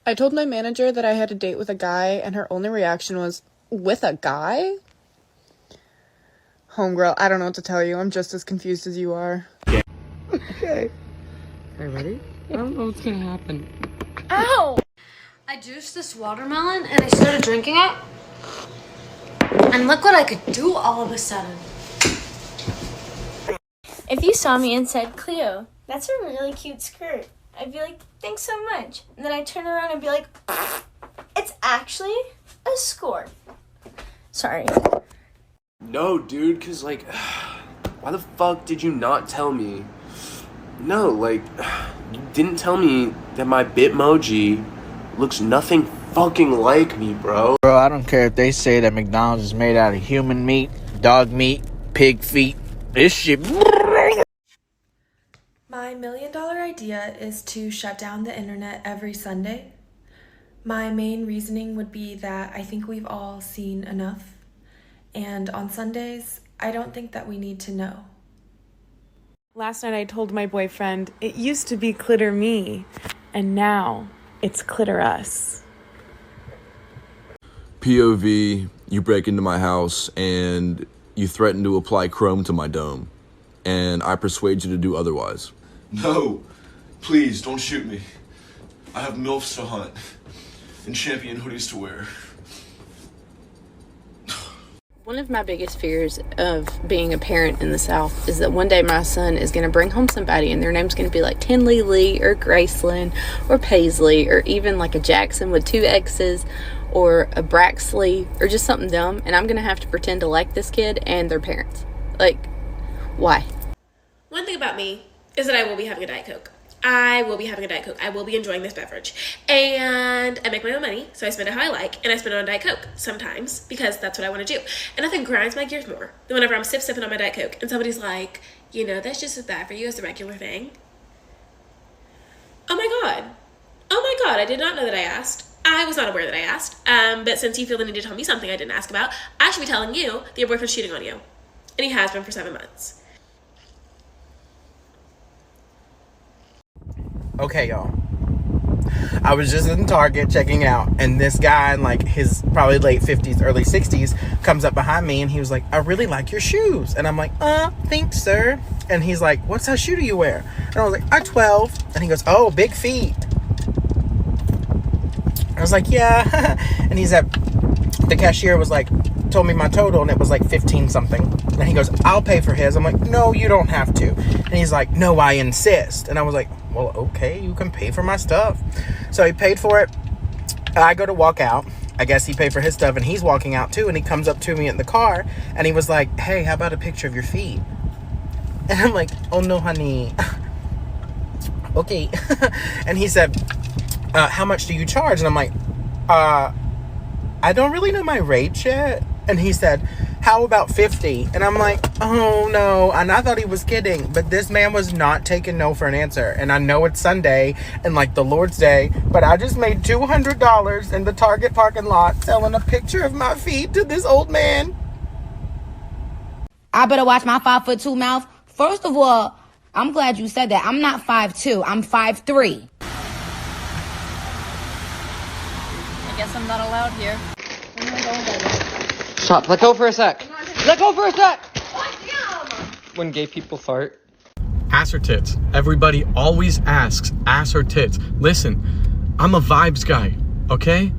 I told my manager that I had a date with a guy, and her only reaction was, with a guy? Homegirl, I don't know what to tell you. I'm just as confused as you are. Okay. Are you ready? I don't know what's gonna happen. Ow! I juiced this watermelon and I started drinking it. And look what I could do all of a sudden. If you saw me and said, Cleo, that's a really cute skirt, I'd be like, thanks so much. And then I'd turn around and be like, it's actually a skirt. Sorry. No, dude, because, like, why the fuck did you not tell me? No, like, you didn't tell me that my Bitmoji looks nothing fucking like me, bro. Bro, I don't care if they say that McDonald's is made out of human meat, dog meat, pig feet. This shit. My $1 million idea is to shut down the internet every Sunday. My main reasoning would be that I think we've all seen enough. And on Sundays, I don't think that we need to know. Last night I told my boyfriend, it used to be Clitter me, and now it's Clitter us. POV, you break into my house and you threaten to apply chrome to my dome, and I persuade you to do otherwise. No, please don't shoot me. I have MILFs to hunt and champion hoodies to wear. One of my biggest fears of being a parent in the South is that one day my son is going to bring home somebody and their name's going to be like Tinley Lee or Graceland or Paisley or even like a Jackson with 2 X's or a Braxley or just something dumb, and I'm going to have to pretend to like this kid and their parents. Like, why? One thing about me is that I will be having a Diet Coke. I will be having a Diet Coke. I will be enjoying this beverage. And I make my own money, so I spend it how I like, and I spend it on Diet Coke sometimes, because that's what I want to do. And nothing grinds my gears more than whenever I'm sipping on my Diet Coke, and somebody's like, you know, that's just as bad for you as the regular thing. Oh my God. Oh my God, I did not know that I asked. I was not aware that I asked. But since you feel the need to tell me something I didn't ask about, I should be telling you that your boyfriend's cheating on you. And he has been for 7 months. Okay, y'all. I was just in Target checking out, and this guy in like his probably late 50s, early 60s comes up behind me, and he was like, I really like your shoes. And I'm like, thanks, sir. And he's like, what size shoe do you wear? And I was like, I 12. And he goes, oh, big feet. I was like, yeah. And he said, the cashier was like, told me my total, and it was like 15 something. And he goes, I'll pay for his. I'm like, no, you don't have to. And he's like, no, I insist. And I was like, well, okay, you can pay for my stuff. So he paid for it. I go to walk out. I guess he paid for his stuff, and he's walking out too. And he comes up to me in the car, and he was like, hey, how about a picture of your feet? And I'm like, oh no, honey. Okay. And he said, how much do you charge? And I'm like, I don't really know my rate yet. And he said, how about 50? And I'm like, oh no. And I thought he was kidding, but this man was not taking no for an answer. And I know it's Sunday and like the Lord's Day, but I just made $200 in the Target parking lot selling a picture of my feet to this old man. I better watch my 5'2" mouth. First of all, I'm glad you said that. I'm not 5'2", I'm 5'3". I guess I'm not allowed here. Stop. Let go for a sec. Let go for a sec. When gay people fart. Ass or tits? Everybody always asks ass or tits. Listen, I'm a vibes guy, okay?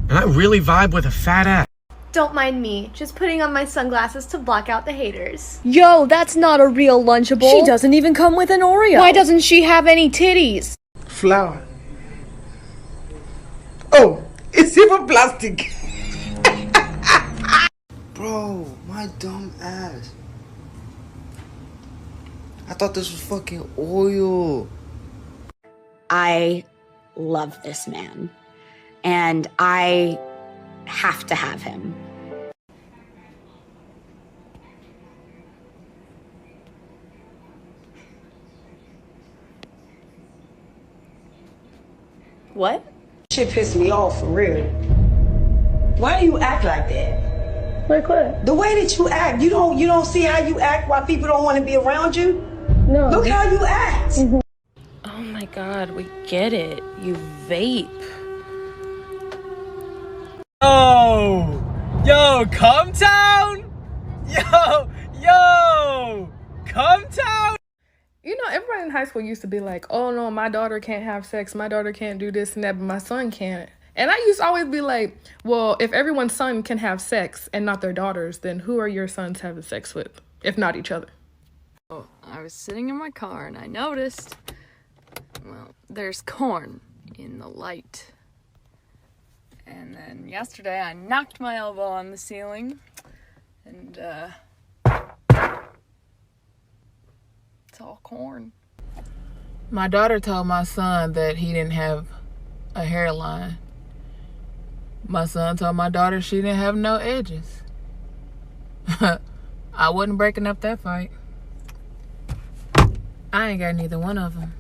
And I really vibe with a fat ass. Don't mind me, just putting on my sunglasses to block out the haters. Yo, that's not a real Lunchable. She doesn't even come with an Oreo. Why doesn't she have any titties? Flower. Oh, it's even plastic. Bro, my dumb ass. I thought this was fucking oil. I love this man, and I have to have him. What? Shit pissed me off for real. Why do you act like that? Like what? The way that you act, you don't see how you act why people don't want to be around you? No. Look how you act. Oh my God, we get it. You vape. Oh, yo, come town? Yo, come town? You know, everybody in high school used to be like, oh no, my daughter can't have sex, my daughter can't do this and that, but my son can't. And I used to always be like, well, if everyone's son can have sex and not their daughters, then who are your sons having sex with, if not each other? Oh, I was sitting in my car and I noticed, well, there's corn in the light. And then yesterday I knocked my elbow on the ceiling and it's all corn. My daughter told my son that he didn't have a hairline. My son told my daughter she didn't have no edges. I wasn't breaking up that fight. I ain't got neither one of them.